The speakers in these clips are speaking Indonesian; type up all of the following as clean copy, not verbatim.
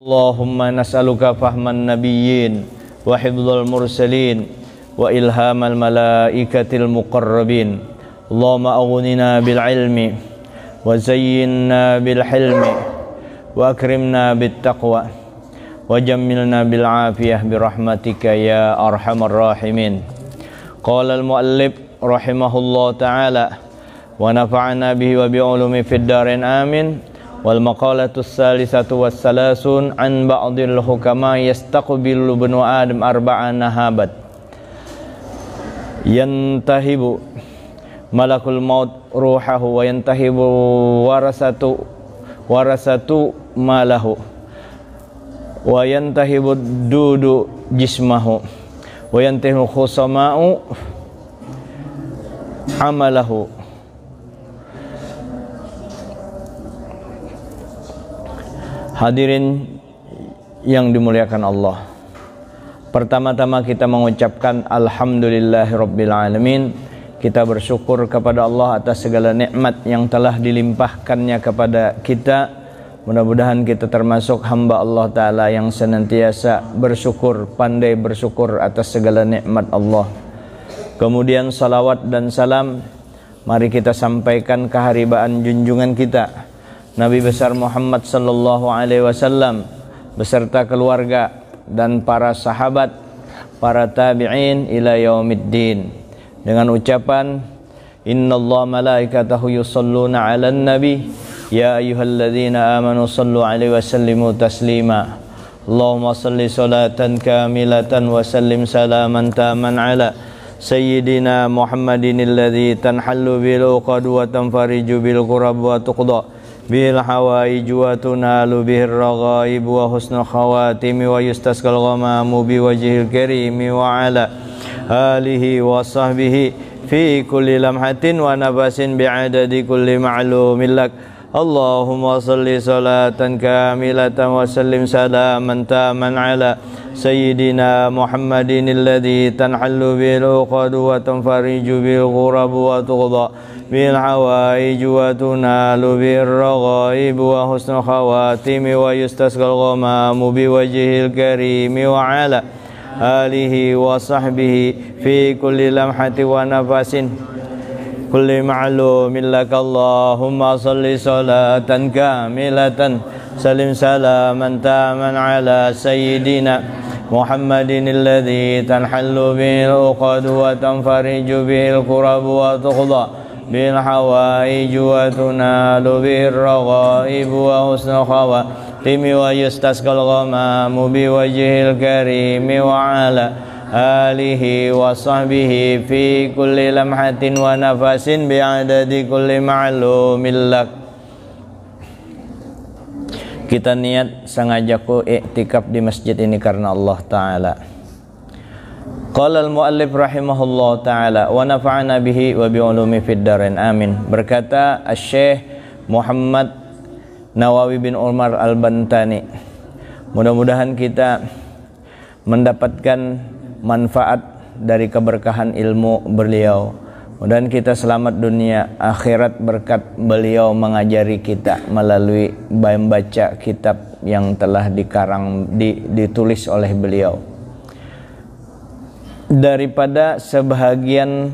Allahumma nas'aluka fahman nabiyyin wa hifdzal mursalin wa ilhamal malaikatil muqarrabin. Allahumma aghnina bil ilmi wa zayyinna bil hilmi wa akrimna bit taqwa wa jammilna bil afiyah bi rahmatika ya arhamar rahimin. Qala al muallif rahimahullah ta'ala wa nafa'ana bihi wa bi ulumi fid darain amin. Wal maqalatu salisatu wassalasun an ba'dil hukama yastaqbilu ibnu adam arba'a nahabat yantahibu malakul maut ruhahu wa yantahibu warasatu malahu wa yantahibu dudu jismahu wa yantahibu khusama'u amalahu. Hadirin yang dimuliakan Allah, pertama-tama kita mengucapkan alhamdulillahirabbil alamin. Kita bersyukur kepada Allah atas segala nikmat yang telah dilimpahkannya kepada kita. Mudah-mudahan kita termasuk hamba Allah Ta'ala yang senantiasa bersyukur, pandai bersyukur atas segala nikmat Allah. Kemudian salawat dan salam mari kita sampaikan keharibaan junjungan kita Nabi besar Muhammad sallallahu alaihi wasallam beserta keluarga dan para sahabat, para tabi'in ila yaumiddin, dengan ucapan innallaha malaikatahu yusholluna 'alan nabi ya ayyuhalladzina amanu shallu 'alaihi wa sallimu taslima. Allahumma shalli sholatan kamilatan wa sallim salaman taman 'ala sayyidina Muhammadin alladzi tanhallu bil uqad wa tanfariju bil qurab wa tuqda bil hawaij wa tunalu bihir raghaib wa husnul khawatim wa yustasqal ghamamu bi wajhil karim wa ala alihi wa sahbihi fi kulli lamhatin wa nafasin bi'adadi kulli ma'lumin lak. Allahumma salli salatan kamilatan wa sallim salaman taman ala sayyidina Muhammadin alladzi tanhallu bil uqad wa tanfariju bil ghurab wa tuqda bil hawaij wa tunalu bir raghaib wa husnul khawatim wa yustasqal ghamamu bi wajhil karim wa ala alihi wa sahbihi fi kulli lamhati wa nafasin kulli ma'lumin lak. Allahumma salli salatan kamilatan salim salaman taman ala sayyidina Muhammadin alladzi tanhallu bil uqad wa tanfariju bil qurab wa tuqda bil hawaij wa tunalu bir raghaib wa husnul khawatim wa yustasqal ghamamu bi wajhil karim wa ala alihi wa sahbihi fi kulli lamhatin wa nafasin bi'adadi kulli ma'lumin lak. Kita niat sengajaku iktikaf di masjid ini karena Allah Ta'ala. Qala al-muallif rahimahullah ta'ala wa nafa'ana bihi wa bi'ulumi fid darain amin. Berkata Asy-Syaikh Muhammad Nawawi bin Umar Al-Bantani, mudah-mudahan kita mendapatkan manfaat dari keberkahan ilmu beliau. Mudah-mudahan kita selamat dunia akhirat berkat beliau mengajari kita melalui membaca kitab yang telah ditulis oleh beliau. Daripada sebahagian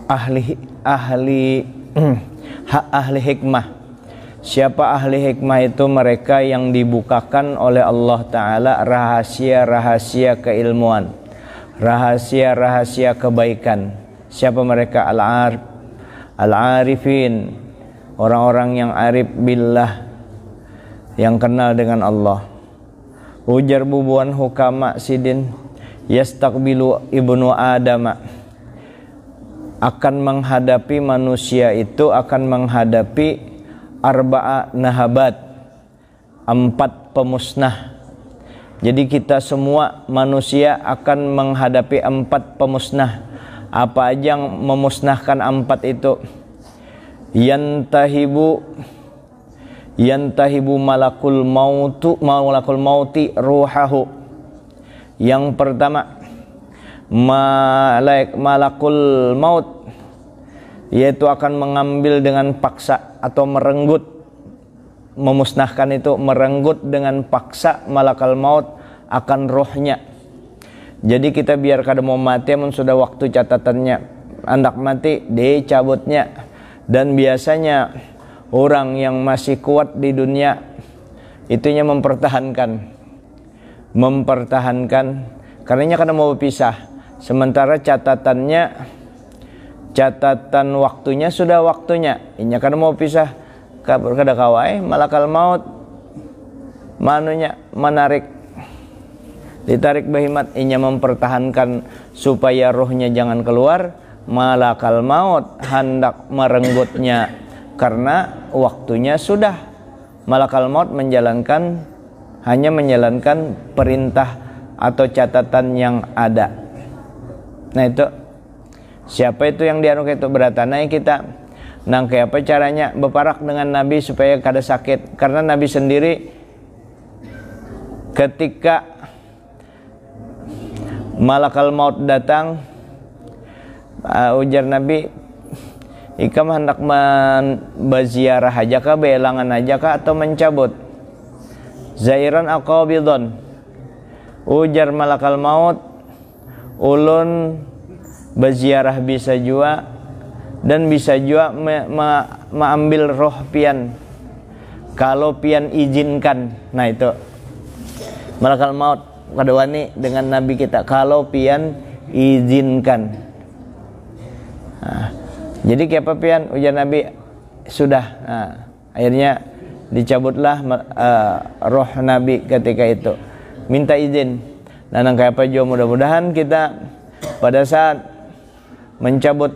ahli hikmah. Siapa ahli hikmah itu? Mereka yang dibukakan oleh Allah Ta'ala rahasia-rahasia keilmuan, rahasia-rahasia kebaikan. Siapa mereka? Al-arifin, orang-orang yang arif billah, yang kenal dengan Allah. Ujar bubuan hukama sidin yastaqbilu ibnu adama, akan menghadapi manusia itu akan menghadapi arba'a nahabat, 4 pemusnah. Jadi kita semua manusia akan menghadapi 4 pemusnah. Apa aja yang memusnahkan 4 itu? Yantahibu malakul mauti ruhahu. Yang pertama, malakul maut, yaitu akan mengambil dengan paksa atau merenggut memusnahkan itu, merenggut dengan paksa malakal maut akan rohnya. Jadi kita biar kada mau mati, amun sudah waktu catatannya hendak mati, dicabutnya. Dan biasanya orang yang masih kuat di dunia itunya mempertahankan karenanya kada mau berpisah. Sementara catatan waktunya sudah waktunya, inya kada mau pisah. Kada kawai malakal maut manunya ditarik bahimat, inya mempertahankan supaya rohnya jangan keluar. Malakal maut hendak merenggutnya karena waktunya sudah. Malakal maut hanya menjalankan perintah atau catatan yang ada. Nah itu siapa itu yang dianu itu beratanai kita. Nang kayak apa caranya berparak dengan Nabi supaya kada sakit. Karena Nabi sendiri ketika malakal maut datang, ujar Nabi, ikam hendak berziarah aja kah, belangan aja kah, atau mencabut? Zairan aqabidon, ujar malakal maut, ulun berziarah bisa jua, dan bisa jua mengambil roh pian kalau pian izinkan. Nah itu malakal maut kadawani dengan Nabi kita, kalau pian izinkan. Nah, jadi kayak apa pian, ujar Nabi, sudah. Nah, akhirnya dicabutlah roh Nabi ketika itu, minta izin. Dan kayak apa juga, mudah-mudahan kita pada saat mencabut,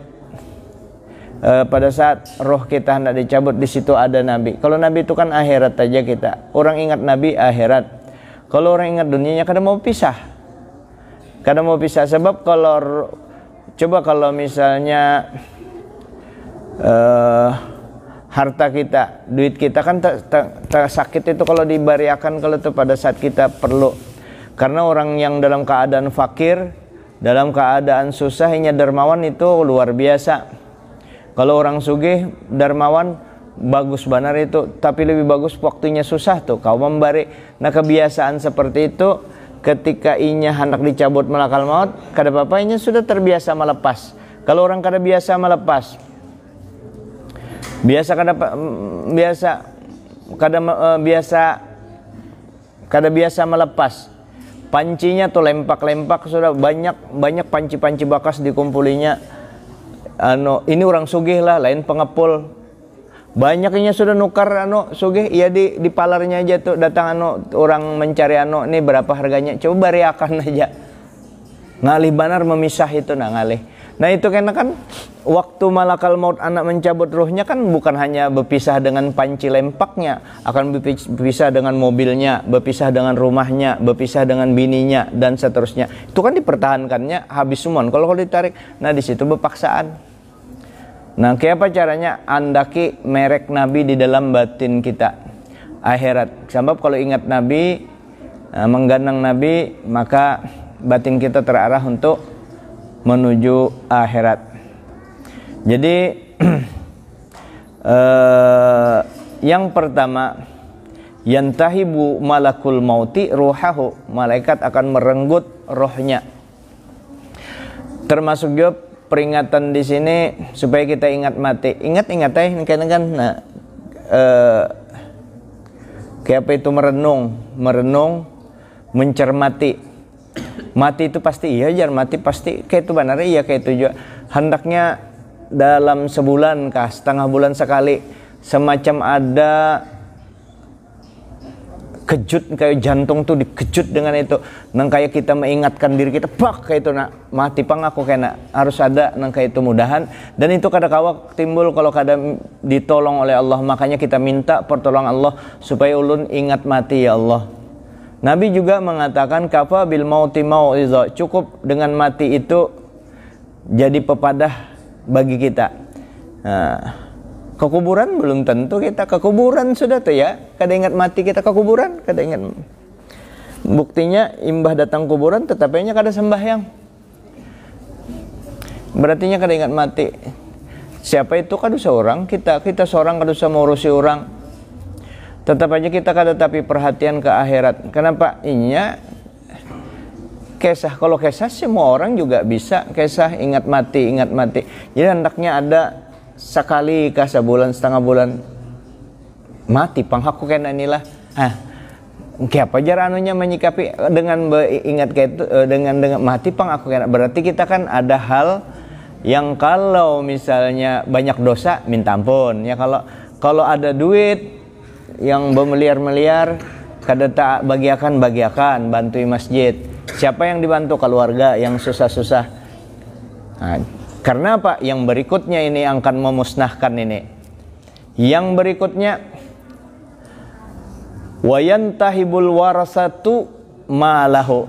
pada saat roh kita hendak dicabut, di situ ada Nabi. Kalau Nabi itu kan akhirat aja kita, orang ingat Nabi akhirat. Kalau orang ingat dunianya kada mau pisah, sebab kalau misalnya harta kita, duit kita kan sakit itu kalau diberiakan, kalau itu pada saat kita perlu. Karena orang yang dalam keadaan fakir, dalam keadaan susah, hanya dermawan itu luar biasa. Kalau orang sugih dermawan bagus benar itu, tapi lebih bagus waktunya susah tuh kau memberi. Nah kebiasaan seperti itu, ketika inya hendak dicabut malakal maut, kada apa-apa, inya sudah terbiasa melepas. Kalau orang kada biasa melepas, kada biasa melepas, pancinya tuh lempak-lempak, sudah banyak panci-panci bekas dikumpulinya. Ini orang sugih lah, lain pengepul. Banyaknya sudah nukar sugih, iya di palarnya aja tuh datang orang mencari ini berapa harganya, coba bariakan aja. Ngalih banar memisah itu, ngalih. Nah itu karena kan waktu malakal maut anak mencabut ruhnya kan bukan hanya berpisah dengan panci lempaknya, akan berpisah dengan mobilnya, berpisah dengan rumahnya, berpisah dengan bininya, dan seterusnya. Itu kan dipertahankannya habis semua. Kalau ditarik, nah di situ berpaksaan. Nah kayak apa caranya? Andaki merek Nabi di dalam batin kita akhirat. Sebab kalau ingat Nabi, menggandang Nabi, maka batin kita terarah untuk menuju akhirat. Jadi yang pertama, yantahibu malakul mauti ruhahu, malaikat akan merenggut rohnya. Termasuk juga peringatan di sini supaya kita ingat mati. Ingat ini kan kayak apa itu, merenung, mencermati. Mati itu pasti iya, jar mati pasti kayak itu benar, iya kayak itu juga. Hendaknya dalam sebulan kah, setengah bulan sekali, semacam ada kejut, kayak jantung tuh dikejut dengan itu. Nang kayak kita mengingatkan diri kita, pak kayak itu nak mati pang aku kena, harus ada nang kayak itu mudahan. Dan itu kada kawa timbul kalau kada ditolong oleh Allah. Makanya kita minta pertolongan Allah supaya ulun ingat mati, ya Allah. Nabi juga mengatakan kafa bil mauti mau'izah, cukup dengan mati itu jadi pepadah bagi kita. Nah, kekuburan belum tentu kita kekuburan sudah tuh ya, kada ingat mati kita kekuburan, kada ingat. Buktinya imbah datang kuburan tetapinya kada sembahyang, berartinya kada ingat mati. Siapa itu kada seorang, kita seorang kada usah mengurusi orang. tetap aja kita tetapi perhatian ke akhirat. Kenapa? Inya kisah, kalau kisah semua orang juga bisa kisah, ingat mati. Jadi hendaknya ada sekali kah sebulan, setengah bulan mati panghaku kena inilah. Apa jar anunya menyikapi dengan ingat kayak itu, dengan mati pang aku kena. Berarti kita kan ada hal yang kalau misalnya banyak dosa minta ampun ya, kalau ada duit yang bermiliar-miliar kada tak bagiakan, bantui masjid. Siapa yang dibantu? Keluarga yang susah-susah. Karena apa? Yang berikutnya ini akan memusnahkan ini. Yang berikutnya, wayantahibul warasatu malahu,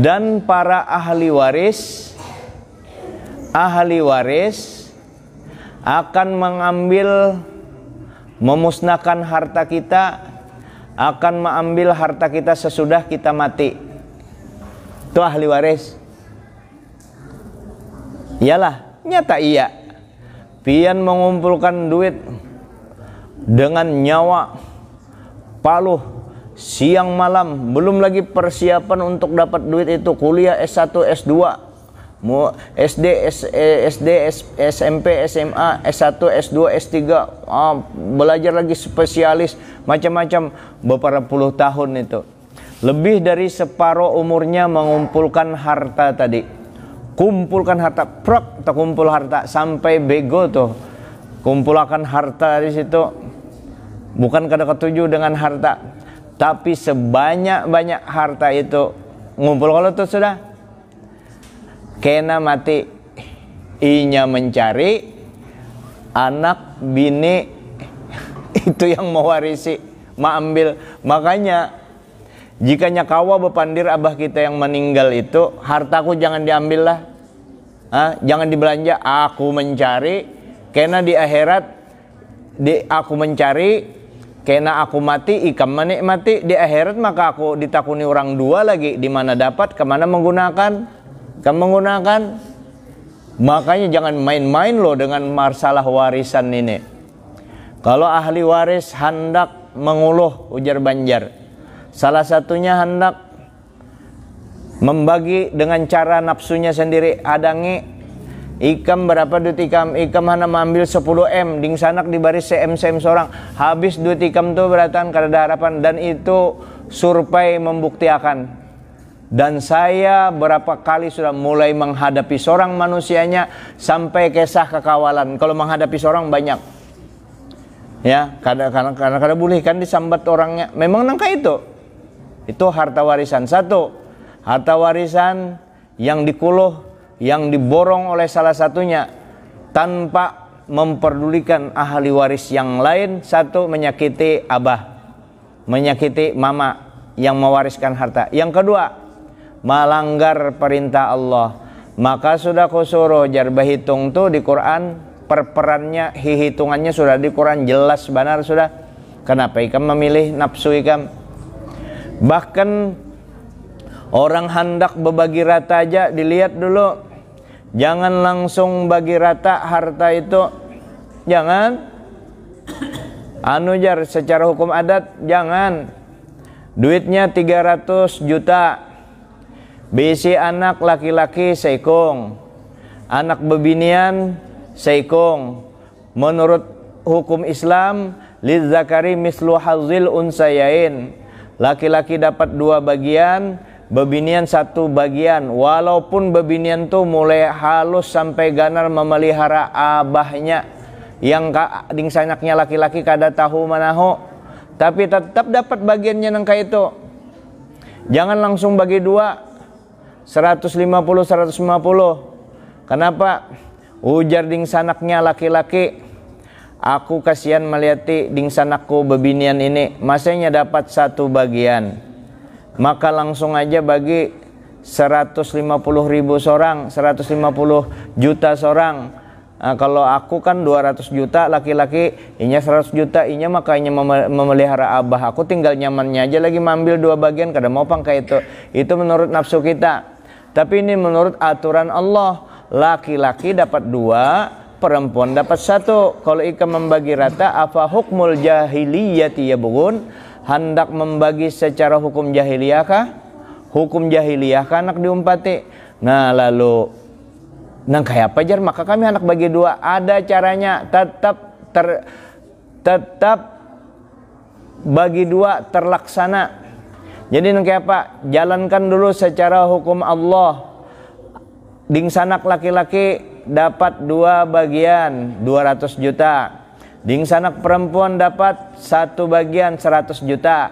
dan para ahli waris akan mengambil, memusnahkan harta kita, akan mengambil harta kita sesudah kita mati. Itu ahli waris. Iyalah, nyata iya. Pian mengumpulkan duit dengan nyawa, paluh, siang malam, belum lagi persiapan untuk dapat duit itu, kuliah S1, S2, SD, SMP, SMA, S1, S2, S3, belajar lagi spesialis, macam-macam, beberapa puluh tahun itu. Lebih dari separuh umurnya mengumpulkan harta tadi. Kumpulkan harta, tak kumpul harta, sampai bego tuh. Kumpulkan harta di situ. Bukan kada ketujuh dengan harta, tapi sebanyak-banyak harta itu ngumpul kalau tuh sudah kena mati, inya mencari anak bini itu yang mewarisi, ambil. Makanya jikanya kawa bepandir abah kita yang meninggal itu, hartaku jangan diambil lah, jangan dibelanja, aku mencari, kena di akhirat aku mencari, kena aku mati, ikam menikmati di akhirat, maka aku ditakuni orang dua lagi, di mana dapat, kemana menggunakan. Makanya jangan main-main loh dengan masalah warisan ini. Kalau ahli waris hendak menguluh, ujar Banjar, salah satunya hendak membagi dengan cara nafsunya sendiri. Adangi ikam berapa duit ikam hana mengambil 10 M, ding sanak di baris CM seorang, habis duit ikam tuh beratan kada harapan. Dan itu survei membuktikan. Dan saya berapa kali sudah mulai menghadapi seorang manusianya sampai kisah kekawalan. Kalau menghadapi seorang banyak, ya karena boleh kan disambat orangnya. Memang nangka itu harta warisan. Satu, harta warisan yang dikuluh, yang diborong oleh salah satunya tanpa memperdulikan ahli waris yang lain. Satu, menyakiti abah, menyakiti mama yang mewariskan harta. Yang kedua, melanggar perintah Allah. Maka sudah kusuruh jar bahitung tuh di Quran, perperannya, hitungannya sudah di Quran jelas benar sudah. Kenapa ikam memilih nafsu ikam? Bahkan orang hendak berbagi rata aja dilihat dulu, jangan langsung bagi rata harta itu, jangan jar secara hukum adat, jangan. Duitnya 300 juta, bisi anak laki-laki seikung, anak bebinian seikung. Menurut hukum Islam, lizzakari mislu hazil unsayain, laki-laki dapat 2 bagian, bebinian 1 bagian. Walaupun bebinian tuh mulai halus sampai ganar memelihara abahnya, yang ding sanaknya laki-laki kada tahu manaho, tapi tetap dapat bagiannya nangka itu. Jangan langsung bagi 2, 150. Kenapa? Ujar ding sanaknya laki-laki, aku kasihan melihati ding sanakku bebinian ini, masanya dapat 1 bagian, maka langsung aja bagi 150.000 seorang, 150 juta seorang. Kalau aku kan 200 juta laki-laki, inya 100 juta, inya makanya memelihara abah, aku tinggal nyamannya aja lagi mengambil 2 bagian, kada mau pangka itu. Itu menurut nafsu kita. Tapi ini menurut aturan Allah, laki-laki dapat 2, perempuan dapat 1. Kalau ikam membagi rata, apa hukmul jahiliyati yabghun, hendak membagi secara hukum jahiliyah kah? Hukum jahiliyah kah anak diumpati? Nah lalu nang kayak apa jar? Maka kami anak bagi 2. Ada caranya, tetap bagi 2 terlaksana. Jadi nang kayak apa? Jalankan dulu secara hukum Allah. Dingsanak laki-laki dapat 2 bagian 200 juta. Dingsanak perempuan dapat 1 bagian 100 juta.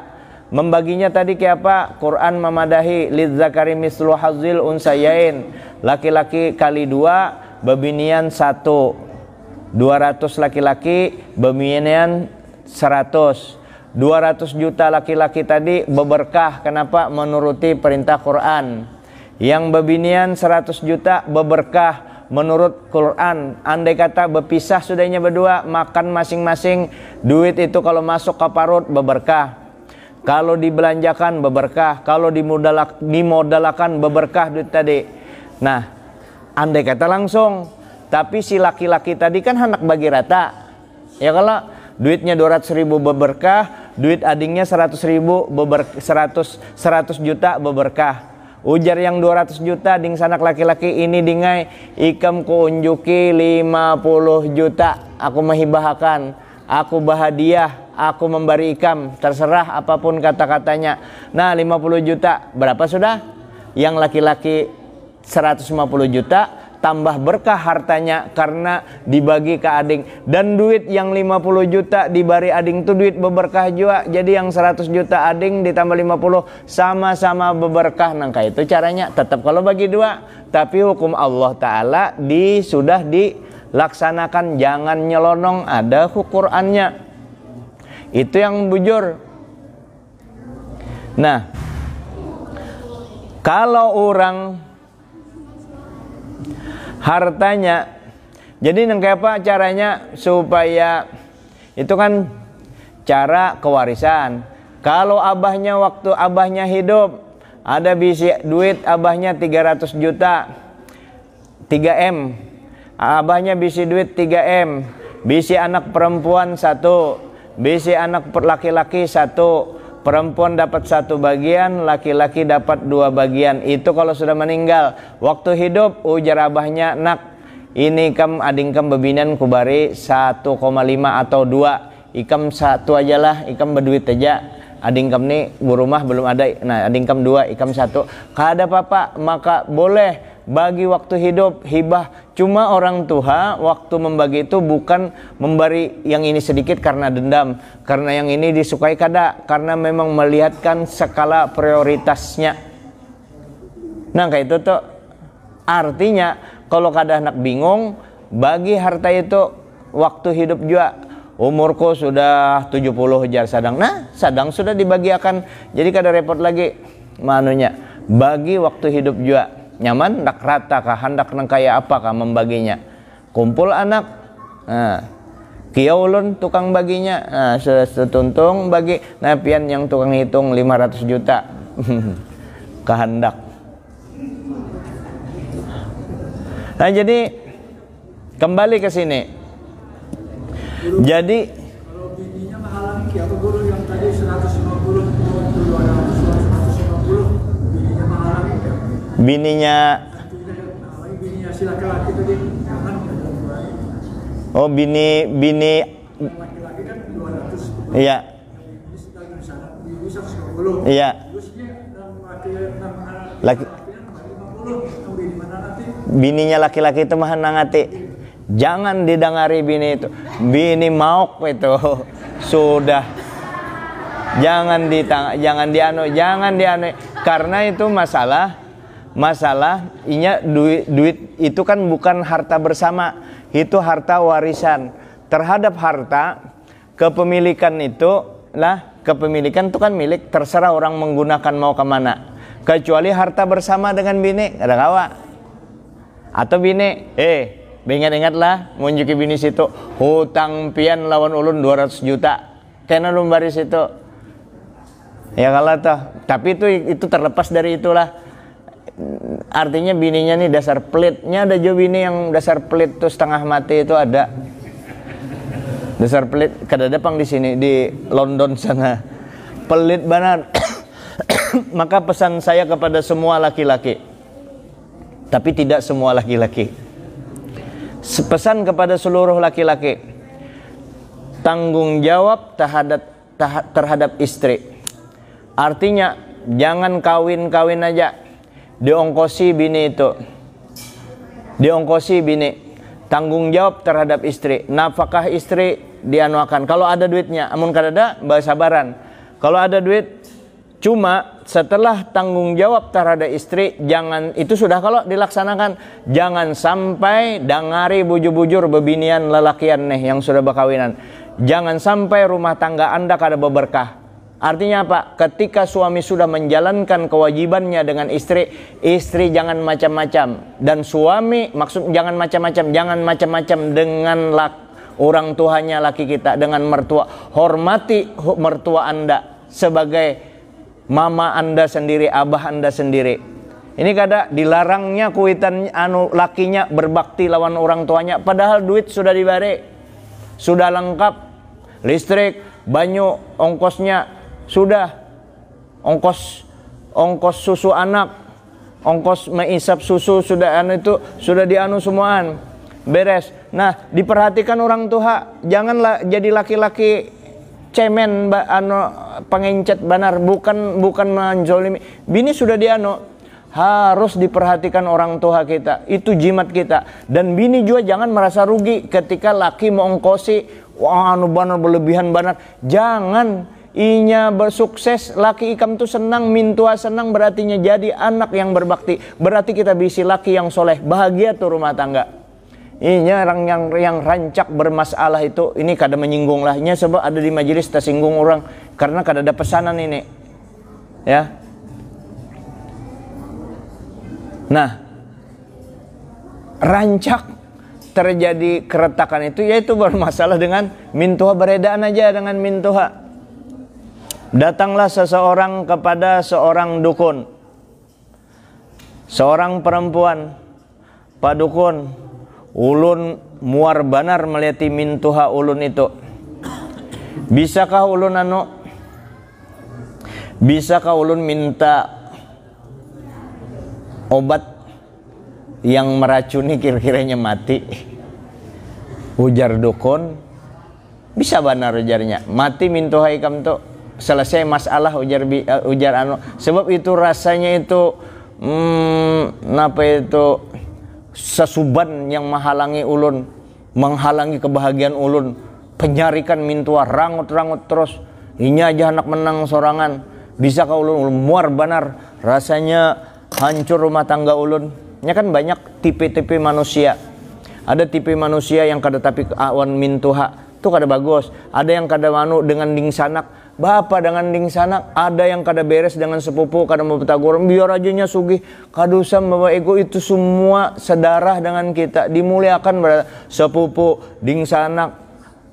Membaginya tadi kayak apa? Quran memadahi lidzakari mislu hazzil unsayain. Laki-laki kali 2, bebinian 1. 200 laki-laki, bebinian 100. 200 juta laki-laki tadi beberkah. Kenapa? Menuruti perintah Quran. Yang bebinian 100 juta beberkah menurut Quran. Andai kata berpisah sudahnya berdua, makan masing-masing, duit itu kalau masuk ke parut beberkah. Kalau dibelanjakan beberkah, kalau dimodalakan beberkah duit tadi. Nah, andai kata langsung, tapi si laki-laki tadi kan hendak bagi rata. Ya kalau duitnya 200.000 beberkah, duit adingnya 100.000 100 juta beberkah. Ujar yang 200 juta ding sanak laki-laki ini dingai ikam ku unjuki 50 juta. Aku menghibahkan, aku bahadiah, aku memberi ikam, terserah apapun kata-katanya. Nah 50 juta berapa sudah? Yang laki-laki 150 juta tambah berkah hartanya karena dibagi ke ading. Dan duit yang 50 juta dibari ading itu duit beberkah juga. Jadi yang 100 juta ading ditambah 50 sama-sama beberkah. Nangka itu caranya. Tetap kalau bagi 2, tapi hukum Allah Ta'ala sudah dilaksanakan. Jangan nyelonong, ada Qur'annya. Itu yang bujur. Nah, kalau orang hartanya, jadi kayak apa caranya supaya itu kan cara kewarisan. Kalau abahnya waktu abahnya hidup ada bisi duit abahnya 300 juta 3M, abahnya bisi duit 3M, bisi anak perempuan 1, bisi anak laki-laki 1. Perempuan dapat 1 bagian, laki-laki dapat 2 bagian. Itu kalau sudah meninggal. Waktu hidup ujar abahnya, nak ini kam ading kam bebinan kubari 1,5 atau 2. Ikam 1 aja lah, ikam berduit aja. Ading kam nih rumah belum ada. Nah ading kam 2, ikam 1. Kada apa-apa, maka boleh bagi waktu hidup hibah. Cuma orang tua waktu membagi itu bukan memberi yang ini sedikit karena dendam, karena yang ini disukai kada, karena memang melihatkan skala prioritasnya. Nah kayak itu tuh artinya kalau kada anak bingung bagi harta itu waktu hidup juga. Umurku sudah 70 jar sadang. Nah sadang sudah dibagiakan, jadi kada repot lagi manunya. Bagi waktu hidup juga. Nyaman ndak rata kah, hendak nang kaya apakah membaginya. Kumpul anak, nah, kiaulun tukang baginya, nah, setuntung bagi. Nah pian yang tukang hitung 500 juta kehendak. Nah jadi kembali ke sini. Jadi kalau bininya menghalangi apa guru yang tadi 150 bininya menghalangi bininya si laki-laki tadi jangan. Oh bini laki-laki kan 200. Iya. Bini 150. Iya. Terus dia Laki 50 bini mana nanti? Bininya laki-laki itu mah nangati. Jangan didengari bini itu. Bini mauk itu. Sudah. Jangan dianu karena itu masalah inya duit itu kan bukan harta bersama, itu harta warisan. Terhadap harta kepemilikan itu kepemilikan itu kan milik, terserah orang menggunakan mau kemana, kecuali harta bersama dengan bini ada kawa atau bini ingat-ingatlah munjuki bini situ hutang pian lawan ulun 200 juta kena lumbari situ ya kalau toh, tapi itu terlepas dari itulah. Artinya bininya nih dasar pelitnya, ada juga bini yang dasar pelit tuh setengah mati itu ada. Dasar pelit, kadang-kadang di sini di London sana. Pelit benar. Maka pesan saya kepada semua laki-laki, tapi tidak semua laki-laki. Pesan kepada seluruh laki-laki, tanggung jawab terhadap istri. Artinya jangan kawin-kawin aja, diongkosi bini itu, diongkosi bini. Tanggung jawab terhadap istri, nafkah istri dianuakan. Kalau ada duitnya, amun kadada basabaran. Kalau ada duit, cuma setelah tanggung jawab terhadap istri, jangan, itu sudah kalau dilaksanakan, jangan sampai dangari bujur-bujur bebinian lelakian nih yang sudah berkawinan. Jangan sampai rumah tangga Anda kada berberkah. Artinya apa? Ketika suami sudah menjalankan kewajibannya dengan istri, istri jangan macam-macam. Dan suami, maksud jangan macam-macam dengan orang tuanya laki kita, dengan mertua. Hormati mertua Anda sebagai mama Anda sendiri, abah Anda sendiri. Ini kada dilarangnya kuitan lakinya berbakti lawan orang tuanya, padahal duit sudah diberi, sudah lengkap, listrik, banyu, ongkosnya sudah, ongkos susu anak, ongkos mengisap susu sudah itu sudah dianu semuaan, beres. Nah, diperhatikan orang tua, janganlah jadi laki-laki cemen, pengencet banar, bukan menjolimi. Bini sudah dianu, harus diperhatikan orang tua kita, itu jimat kita. Dan bini juga jangan merasa rugi ketika laki mau ongkosi, wah anu banar berlebihan banar. Jangan, inya bersukses, laki ikam tuh senang, mintua senang, berartinya jadi anak yang berbakti. Berarti kita bisi laki yang soleh, bahagia tuh rumah tangga. Inya orang yang rancak bermasalah itu, ini kada menyinggung lah. Inya sebab ada di majelis tersinggung orang karena kada ada pesanan ini, ya. Nah, rancak terjadi keretakan itu yaitu bermasalah dengan mintuha, beredaan aja dengan mintuha. Datanglah seseorang kepada seorang dukun, seorang perempuan, Pak Dukun, ulun muar banar melihat mintuha ulun itu. Bisakah ulun bisakah ulun minta obat yang meracuni kira-kiranya mati? Ujar dukun, bisa banar ujarnya, mati mintuha ikam tuh, selesai masalah, ujar sebab itu rasanya itu napa itu sesuban yang menghalangi ulun, menghalangi kebahagiaan ulun, penyarikan mintua rangut-rangut terus, ini aja anak menang sorangan. Bisa kau ulun muar banar, rasanya hancur rumah tangga ulun. Nya kan banyak tipe-tipe manusia, ada tipe manusia yang kada tapi awan mintuha itu kada bagus, ada yang kada manu dengan ding sanak, bapak dengan ding sanak, ada yang kada beres dengan sepupu, kada mau betagur, biar ajanya sugih, kada usah bawa ego. Itu semua sedarah dengan kita, dimuliakan sepupu, ding sanak,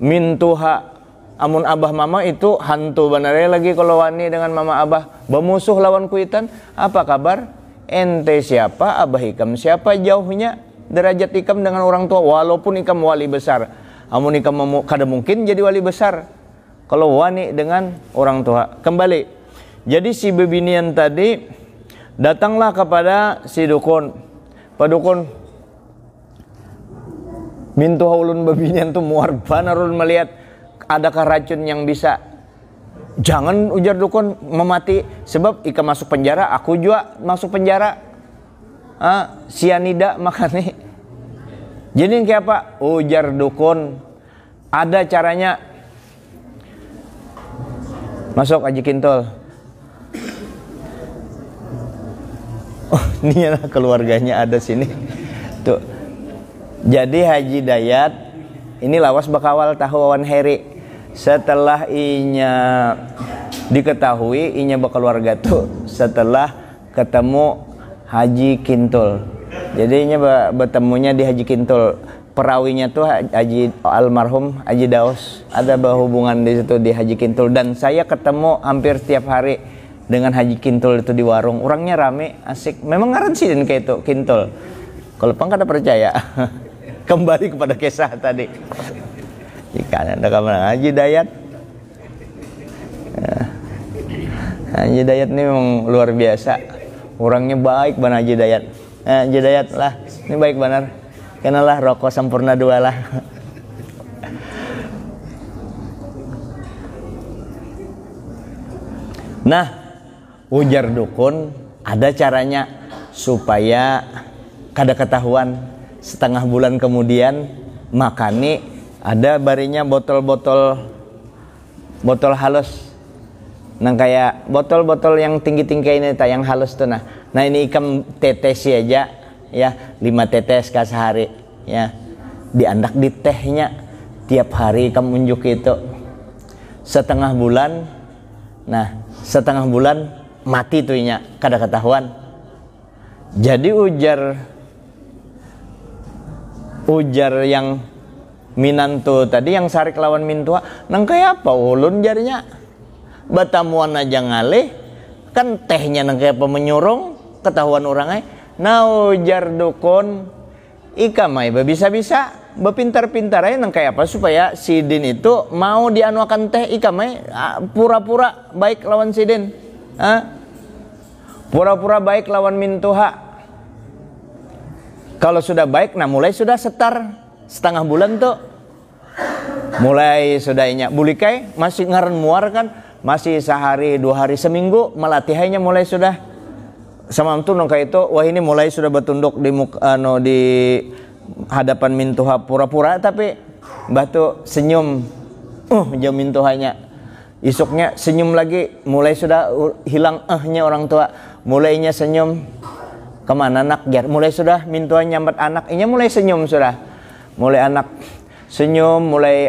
mintuha. Amun abah mama itu hantu benar lagi kalau wani dengan mama abah bermusuh lawan kuitan. Apa kabar? Ente siapa? Abah ikam siapa? Jauhnya derajat ikam dengan orang tua, walaupun ikam wali besar. Amun ikam kada mungkin jadi wali besar kalau wani dengan orang tua. Kembali, jadi si bebinian tadi datanglah kepada si dukun. Pak Dukun, mintu ulun bebinian tuh muar banar ulun melihat adakah racun yang bisa. Jangan, ujar dukun, memati, sebab ikam masuk penjara, aku juga masuk penjara. Sianida makanya. Jadi kayak apa? Ujar dukun, ada caranya. Masuk Haji Kintol. Oh, ini lah keluarganya ada sini. Tuh. Jadi Haji Dayat ini lawas bakawal tahu awan heri. Setelah inya diketahui inya berkeluarga tuh setelah ketemu Haji Kintul. Jadi inya bertemunya di Haji Kintul. Perawinya tuh Haji almarhum Haji Daus, ada berhubungan di situ di Haji Kintul. Dan saya ketemu hampir setiap hari dengan Haji Kintul itu di warung, orangnya rame, asik. Memang ngaran Sidin kayak itu, Kintul. Kalau pang kada percaya. Kembali kepada kisah tadi. Jika ada kamar Haji Dayat. Haji Dayat ini memang luar biasa. Orangnya baik benar Haji Dayat. Haji Dayat lah, ini baik benar. Kenalah rokok sempurna 2 lah. Nah, ujar dukun ada caranya supaya kada ketahuan. Setengah bulan kemudian makani ada barinya botol halus. Nang kayak botol-botol yang tinggi-tinggi ini yang halus tuh nah. Nah ini ikam tetes aja ya, 5 tetes ke sehari ya. Diandak di tehnya tiap hari ikam unjuk itu. Setengah bulan. Nah, setengah bulan mati tuh nya, kada ketahuan. Jadi ujar yang minantu tadi yang sarik lawan mintua, nang kayak apa ulun jarinya batamuan aja ngalih kan tehnya nang kayak apa menyurung ketahuan orangnya. Nah ujar dukun ikamai bisa-bisa bepintar-pintar aja nang kayak apa supaya Sidin itu mau dianuakan teh ikamai pura-pura baik lawan Sidin, pura-pura baik lawan mintuha. Kalau sudah baik, nah mulai sudah setar setengah bulan tuh mulai sudah inya bulikai masih ngaran muar kan, masih sehari 2 hari seminggu melatihannya mulai sudah sama tuh nang kayak itu. Wah ini mulai sudah bertunduk di hadapan mintuha pura-pura, tapi mbah tuh senyum jam mintuhanya. Isuknya senyum lagi, mulai sudah hilang nya orang tua, mulainya senyum. Kemana anak jar, mulai sudah mintuha nyambat anak, inya mulai senyum sudah, mulai anak senyum, mulai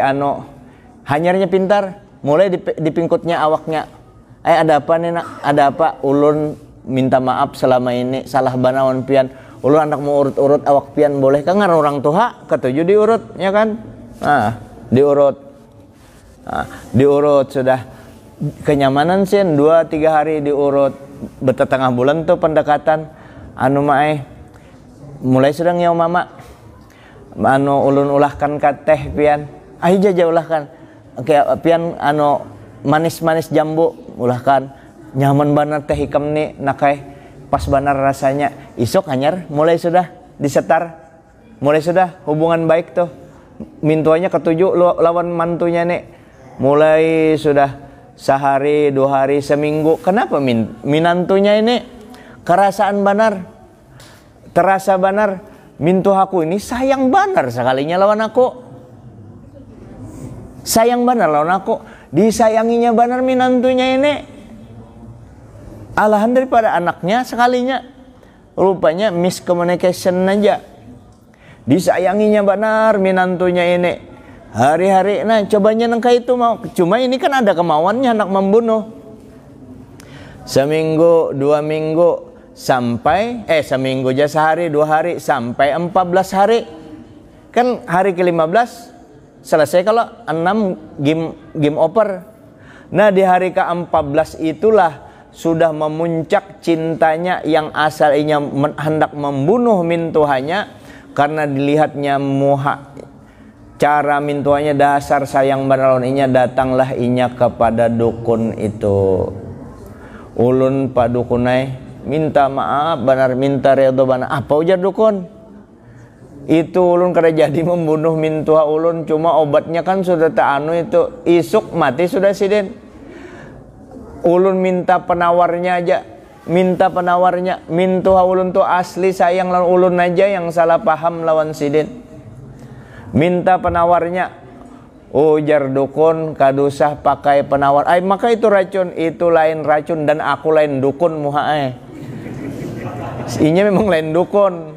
hanyarnya pintar, mulai di pingkutnya awaknya. Ada apa nih nak, ada apa, ulun minta maaf selama ini salah banawan pian. Ulun anak mau urut-urut awak pian boleh kan ngaran orang tua ketujuh diurut ya kan. Nah, diurut sudah kenyamanan sih 2-3 hari diurut. Betetengah bulan tuh pendekatan mulai sudah ngiau mama ulun ulahkan ka teh pian. Ayo jaja ulahkan kayak pian manis-manis jambu ulahkan. Nyaman banar teh hikam nih nakai pas banar rasanya. Isok hanyar mulai sudah disetar, mulai sudah hubungan baik tuh mintuanya ketujuh lawan mantunya nih, mulai sudah sehari 2 hari seminggu. Kenapa minantunya ini kerasaan banar, terasa banar mintuhaku ini sayang banar sekalinya lawan aku, sayang banar lawan aku, disayanginya banar minantunya ini. Alahan daripada anaknya sekalinya, rupanya miscommunication aja. Disayanginya benar minantunya ini. Hari-hari, nah cobanya nengka itu mau. Cuma ini kan ada kemauannya anak membunuh. Seminggu, 2 minggu, sampai seminggu aja sehari, 2 hari, sampai 14 hari. Kan hari ke-15 selesai kalau 6 game over. Nah di hari ke-14 itulah sudah memuncak cintanya yang asalnya hendak membunuh mintuhanya, karena dilihatnya cara mintuhanya dasar sayang benar inya. Datanglah inya kepada dukun itu. Ulun pak dukunai minta maaf benar, minta redho benar. Apa ujar dukun? Itu ulun kada jadi membunuh mintuha ulun, cuma obatnya kan sudah tak itu isuk mati sudah Sidin. Ulun minta penawarnya aja, minta penawarnya. Mintuha ulun tuh asli sayang lawan ulun aja yang salah paham lawan Sidin. Minta penawarnya. Ujar dukun kadusah pakai penawar. Maka itu racun, itu lain racun dan aku lain dukun muha. Inya memang lain dukun.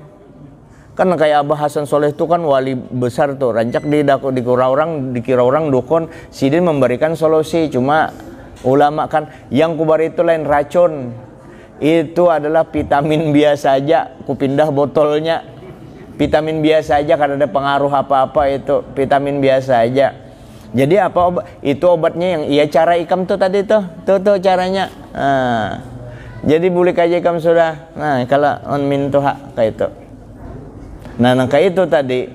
Kan kayak Abah Hasan Soleh itu kan wali besar tuh, rancak dikira orang dukun. Sidin memberikan solusi, cuma ulama kan yang kubar itu lain racun, itu adalah vitamin biasa aja. Kupindah botolnya, vitamin biasa aja, karena ada pengaruh apa-apa, itu vitamin biasa aja. Jadi apa itu obatnya yang cara ikam tuh tadi tuh caranya. Jadi bulik aja ikam sudah. Nah, kalau on mintuha kayak itu. Nah, kayak itu tadi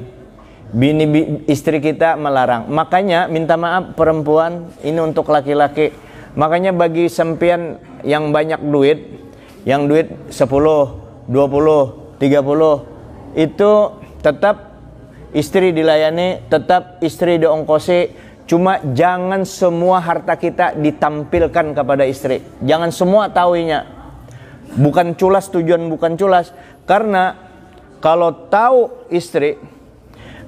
istri kita melarang. Makanya minta maaf perempuan, ini untuk laki-laki. Makanya bagi sempian yang banyak duit, yang duit 10, 20, 30, itu tetap istri dilayani, tetap istri diongkosi. Cuma jangan semua harta kita ditampilkan kepada istri. Jangan semua tahuinya. Bukan culas, tujuan bukan culas. Karena kalau tahu istri,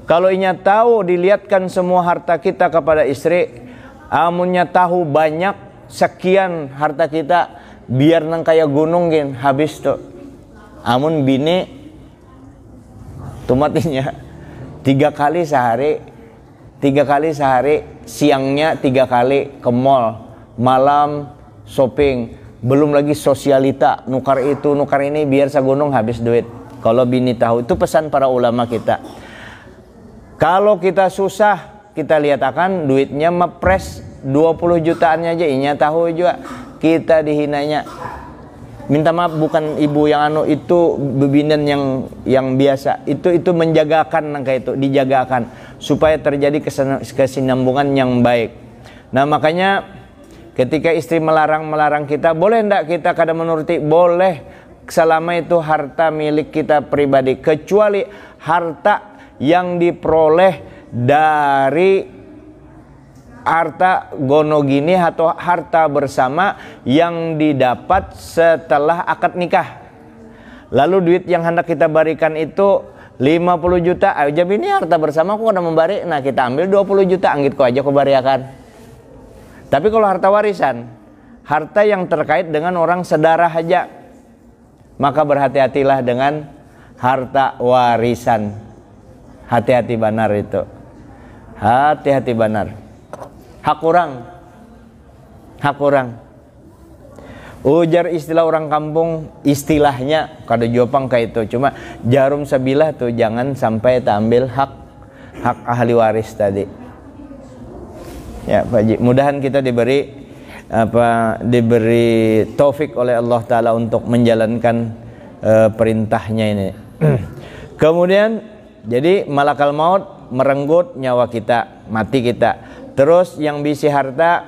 kalau inya tahu dilihatkan semua harta kita kepada istri, amunnya tahu banyak sekian harta kita, biar nang kayak gunung gin habis tuh. Amun bini tumatinya 3 kali sehari, siangnya 3 kali ke mall, malam shopping, belum lagi sosialita, nukar itu, nukar ini, biar segunung habis duit. Kalau bini tahu, itu pesan para ulama kita. Kalau kita susah, kita lihat akan duitnya mepres 20 jutaannya aja, inya tahu juga kita dihinanya. Minta maaf, bukan ibu yang itu bebinan yang biasa. Itu menjagakan kayak itu, dijagakan supaya terjadi kesinambungan yang baik. Nah, makanya ketika istri melarang kita, boleh enggak kita kada menuruti? Boleh, selama itu harta milik kita pribadi, kecuali harta yang diperoleh dari harta gonogini atau harta bersama yang didapat setelah akad nikah. Lalu duit yang hendak kita berikan itu 50 juta. Ayo jab ini harta bersama aku udah membari. Nah, kita ambil 20 juta, anggit ko aja ko bariakan. Tapi kalau harta warisan, harta yang terkait dengan orang sedarah aja, maka berhati-hatilah dengan harta warisan. Hati-hati benar itu. Hati-hati benar. Hak orang. Ujar istilah orang kampung, istilahnya kada jopang kayak itu. Cuma jarum sebilah tuh, jangan sampai tampil hak ahli waris tadi. Ya, Pak Haji, mudahan kita diberi taufik oleh Allah Ta'ala untuk menjalankan perintahnya ini. Kemudian jadi malakal maut merenggut nyawa kita, mati kita. Terus yang bisi harta,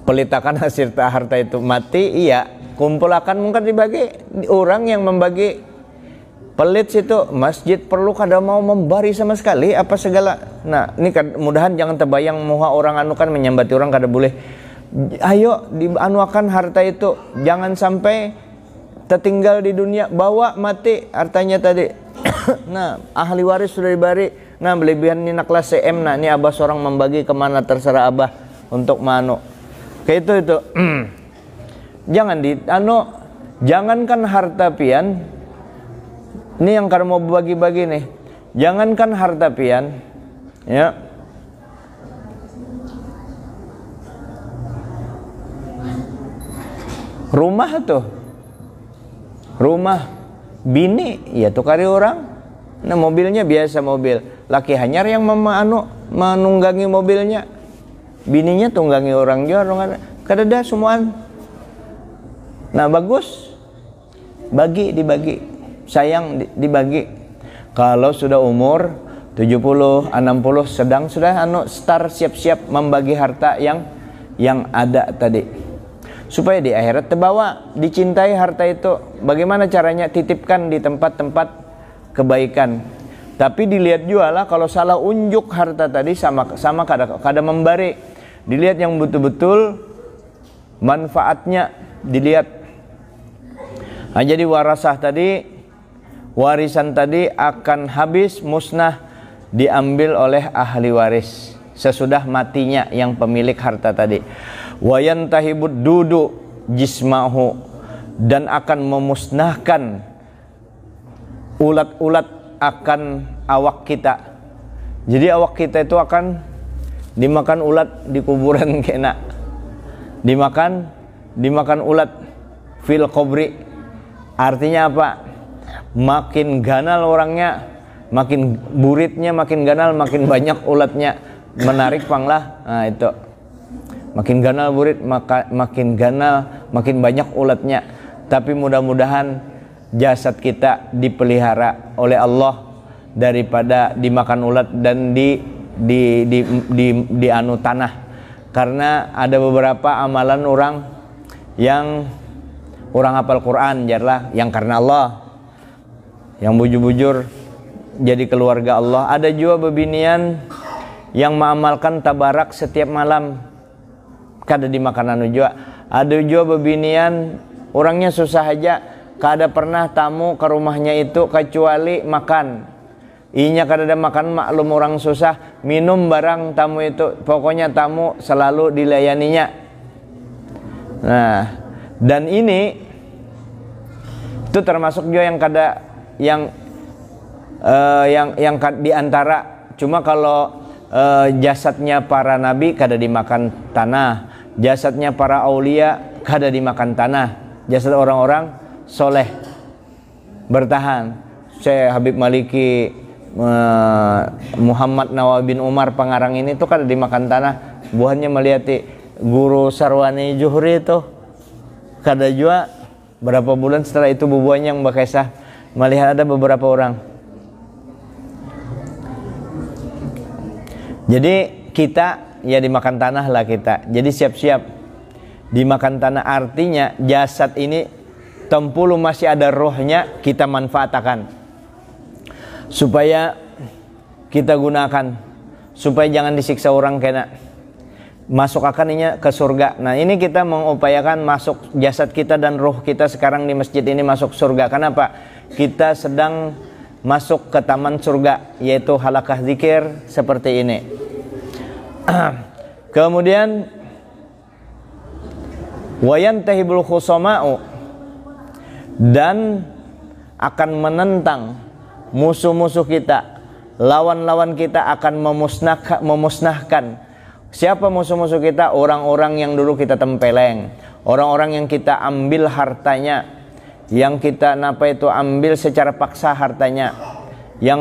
pelitakan hasil harta itu mati, iya, kumpulakan mungkin dibagi. Orang yang membagi pelit situ, masjid perlu kada mau membari sama sekali apa segala. Nah, ini mudahan jangan terbayang muha orang kan menyambati orang kada boleh. Ayo dianuakan harta itu, jangan sampai tertinggal di dunia, bawa mati hartanya tadi. Nah, ahli waris sudah dibari. Nah, berlebihan ini kelas CM. Nah, ini abah seorang membagi kemana terserah abah untuk mano. Kayak itu. Jangankan harta pian. Ini yang kada mau bagi-bagi nih. Jangankan harta pian, ya. Rumah tuh. Rumah bini, ya tukari orang. Nah, mobilnya biasa mobil. Laki hanyar yang menunggangi mobilnya. Bininya tunggangi orang juga. Kadada semuaan. Nah, bagus. Dibagi. Sayang dibagi. Kalau sudah umur 70, 60 sedang sudah start siap-siap membagi harta yang ada tadi. Supaya di akhirat terbawa, dicintai harta itu. Bagaimana caranya? Titipkan di tempat-tempat kebaikan. Tapi dilihat juga lah, kalau salah unjuk harta tadi sama kada memberi. Dilihat yang betul-betul manfaatnya dilihat. Nah, jadi warisan tadi akan habis, musnah, diambil oleh ahli waris sesudah matinya yang pemilik harta tadi. Wayantahibud dudu jismahu, dan akan memusnahkan ulat-ulat akan awak kita. Jadi awak kita itu akan dimakan ulat di kuburan kena. Dimakan ulat fil qabri. Artinya apa? Makin ganal orangnya, makin buritnya makin ganal, makin banyak ulatnya. menarik panglah. Nah itu makin ganal burit, makin ganal, makin banyak ulatnya. Tapi mudah-mudahan jasad kita dipelihara oleh Allah daripada dimakan ulat dan di anu tanah. Karena ada beberapa amalan orang yang orang hafal Quran jarlah yang karena Allah, yang bujur-bujur jadi keluarga Allah. Ada juga bebinian yang mengamalkan tabarak setiap malam kada dimakan anu juga. Ada juga bebinian orangnya susah aja, kada pernah tamu ke rumahnya itu kecuali makan. Inya kada ada makan, maklum orang susah, minum barang tamu itu, pokoknya tamu selalu dilayaninya. Nah, dan ini itu termasuk juga yang kada yang diantara. Cuma kalau jasadnya para nabi kada dimakan tanah, jasadnya para aulia kada dimakan tanah, jasad orang-orang soleh bertahan. Syekh Habib Maliki, Muhammad Nawawi bin Umar pengarang ini tuh kada dimakan tanah. Buahnya melihati Guru Sarwani Juhri itu kada juga berapa bulan setelah itu bubuahnya yang bakisah melihat ada beberapa orang. Jadi kita ya dimakan tanah lah kita. Jadi siap-siap dimakan tanah, artinya jasad ini tempulu masih ada rohnya, kita manfaatkan supaya kita gunakan, supaya jangan disiksa orang kena masuk akannya ke surga. Nah ini kita mengupayakan masuk jasad kita dan roh kita sekarang di masjid ini masuk surga. Kenapa? Kita sedang masuk ke taman surga, yaitu halakah zikir seperti ini. Kemudian wayantahibul khusama'u, dan akan menentang musuh-musuh kita, lawan-lawan kita akan memusnahkan. Siapa musuh-musuh kita? Orang-orang yang dulu kita tempeleng, orang-orang yang kita ambil hartanya, yang kita ambil secara paksa hartanya, yang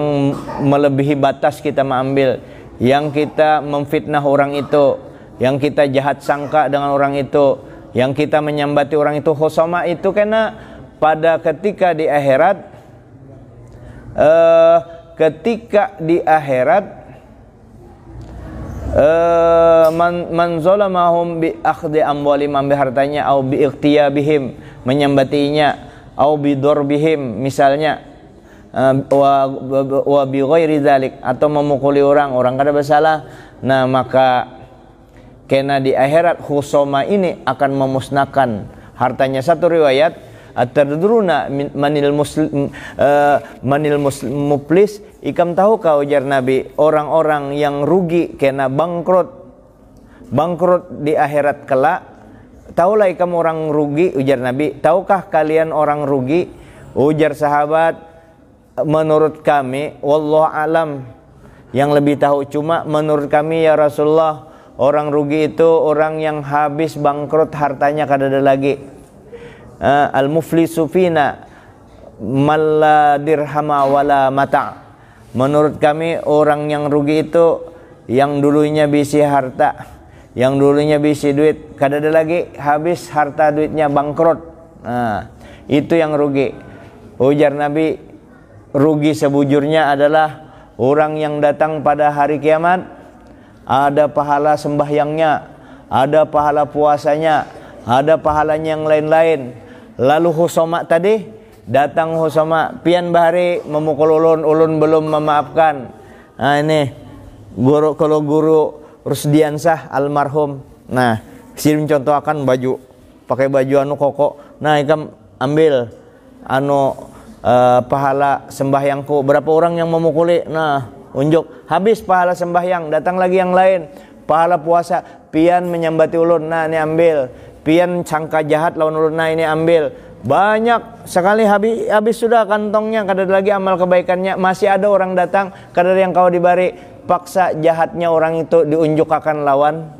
melebihi batas kita mengambil, yang kita memfitnah orang itu, yang kita jahat sangka dengan orang itu, yang kita menyambati orang itu. Khusama itu karena pada ketika di akhirat, man zalamahum bi akhdhi amwalihim, ambil hartanya, au bi iqtiyabihim, menyambatinya, au bi darbihim misalnya, wa bi ghairi dzalik, atau memukuli orang kada bersalah. Nah maka kena di akhirat khusama ini akan memusnahkan hartanya. Satu riwayat, atadruna manil muflis, ikam tahu kau ujar Nabi orang-orang yang rugi kena bangkrut di akhirat kelak. Tahulah ikam orang rugi, ujar Nabi. Tahukah kalian orang rugi? Ujar sahabat, menurut kami wallahu alam, yang lebih tahu cuma menurut kami ya Rasulullah, orang rugi itu orang yang habis bangkrut hartanya kada ada lagi. Al-muflisu fina malla dirhama wala mata'. Menurut kami orang yang rugi itu yang dulunya bisi harta, yang dulunya bisi duit, kada ada lagi, habis harta duitnya bangkrut. Nah, itu yang rugi. Ujar Nabi, rugi sebujurnya adalah orang yang datang pada hari kiamat, ada pahala sembahyangnya, ada pahala puasanya, ada pahalanya yang lain-lain. Lalu khusama tadi datang, khusama pian bahari memukul ulun belum memaafkan. Nah ini kalau guru Rusdiansah almarhum, nah sirim contoh akan baju, pakai baju anu koko, nah ikam ambil anu pahala sembahyangku, berapa orang yang memukuli, nah unjuk, habis pahala sembahyang, datang lagi yang lain, pahala puasa, pian menyambati ulun, nah ini ambil, pian sangka jahat lawan ulun, nah ini ambil. Banyak sekali, habis sudah kantongnya, kada ada lagi amal kebaikannya, masih ada orang datang, kada ada yang kau dibari, paksa jahatnya orang itu diunjukkan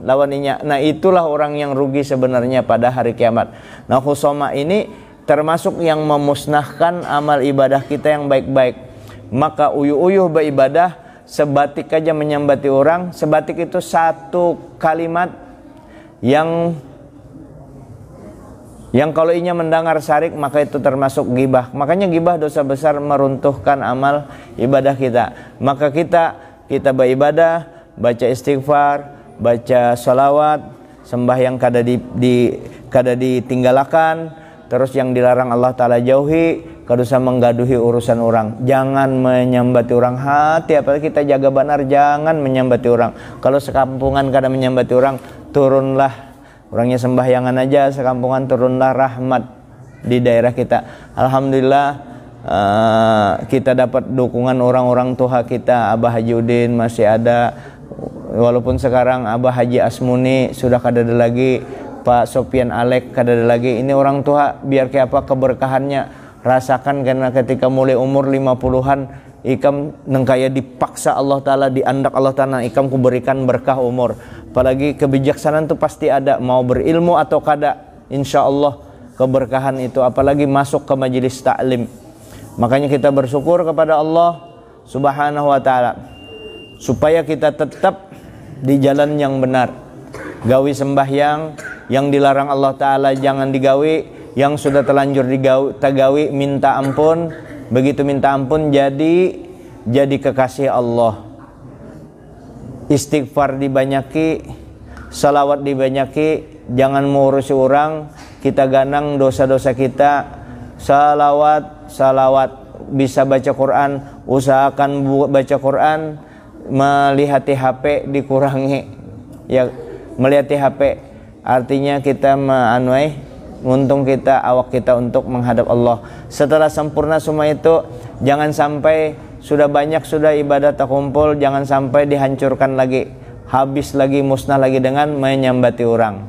lawaninya. Nah itulah orang yang rugi sebenarnya pada hari kiamat. Nah khusama ini termasuk yang memusnahkan amal ibadah kita yang baik-baik. Maka uyuh-uyuh beribadah sebatik aja menyambati orang. Sebatik itu satu kalimat yang kalau inya mendengar syarik maka itu termasuk gibah. Makanya gibah dosa besar, meruntuhkan amal ibadah kita. Maka kita beribadah, baca istighfar, baca salawat, sembahyang kada ditinggalkan, terus yang dilarang Allah Ta'ala jauhi, kada usah menggaduhi urusan orang. Jangan menyambati orang, hati apalagi kita jaga benar, jangan menyambati orang. Kalau sekampungan kada menyambati orang, turunlah, orangnya sembahyangan aja sekampungan, turunlah rahmat di daerah kita. Alhamdulillah kita dapat dukungan orang-orang tua kita. Abah Haji Udin masih ada, walaupun sekarang Abah Haji Asmuni sudah kada ada lagi, Pak Sopian Alek kada ada lagi. Ini orang tua biar kayak apa keberkahannya rasakan, karena ketika mulai umur 50-an ikam nengkaya dipaksa Allah Ta'ala, diandak Allah Ta'ala, ikam kuberikan berkah umur. Apalagi kebijaksanaan itu pasti ada, mau berilmu atau kada, insya Allah keberkahan itu. Apalagi masuk ke majelis taklim. Makanya kita bersyukur kepada Allah Subhanahu wa Ta'ala supaya kita tetap di jalan yang benar. Gawi sembahyang, yang dilarang Allah Ta'ala jangan digawi, yang sudah terlanjur tagawi minta ampun. Begitu minta ampun jadi kekasih Allah. Istighfar dibanyaki, salawat dibanyaki, jangan mengurusi orang, kita ganang dosa-dosa kita. Salawat, bisa baca Quran, usahakan baca Quran. Melihat HP dikurangi, ya melihat HP artinya kita untung kita, awak kita untuk menghadap Allah. Setelah sempurna semua itu, jangan sampai sudah banyak, sudah ibadah terkumpul, jangan sampai dihancurkan lagi, habis lagi, musnah lagi dengan menyambati orang.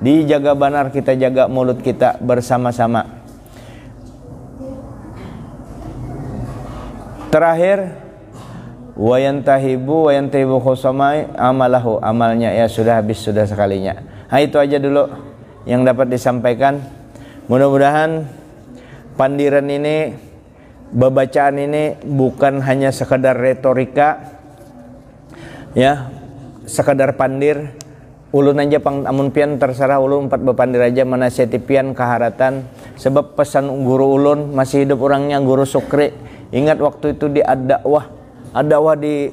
Dijaga benar, kita jaga mulut kita bersama-sama. Terakhir, wayantahibu khusamai amalahu, amalnya ya sudah habis, sudah sekalinya. Nah, itu aja dulu yang dapat disampaikan. Mudah-mudahan pandiran ini, bacaan ini bukan hanya sekadar retorika, ya, sekadar pandir. Ulun aja amun pian terserah ulun 4 bepandir aja menasihati pian kaharatan. Sebab pesan guru ulun masih hidup orangnya, Guru Sukri. Ingat waktu itu di ad-dakwah di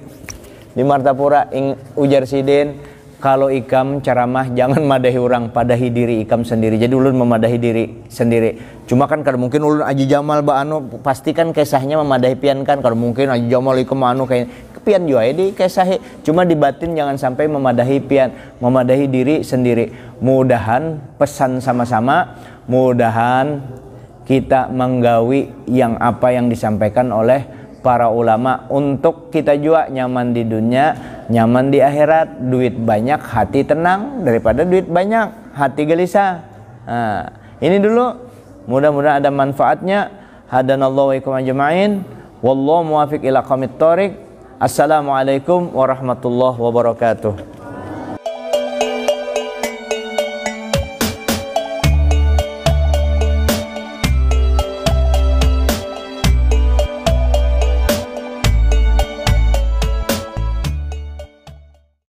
Martapura, ujar sidin, kalau ikam ceramah jangan madahi orang, padahi diri ikam sendiri. Jadi ulun memadahi diri sendiri. Cuma kan kalau mungkin ulun Aji Jamal pastikan kisahnya memadahi pian kan. Kalau mungkin Aji Jamal ikam kayak pian juga di kisahi. Cuma di batin jangan sampai memadahi pian, memadahi diri sendiri. Mudahan pesan sama-sama, mudahan kita menggawi yang apa yang disampaikan oleh para ulama untuk kita juga nyaman di dunia, nyaman di akhirat. Duit banyak hati tenang daripada duit banyak hati gelisah. Nah, ini dulu, mudah-mudahan ada manfaatnya. Hadanallahu wa ikum ajma'in, wallahu muwafiq ila aqwamit thoriq. Assalamualaikum warahmatullahi wabarakatuh.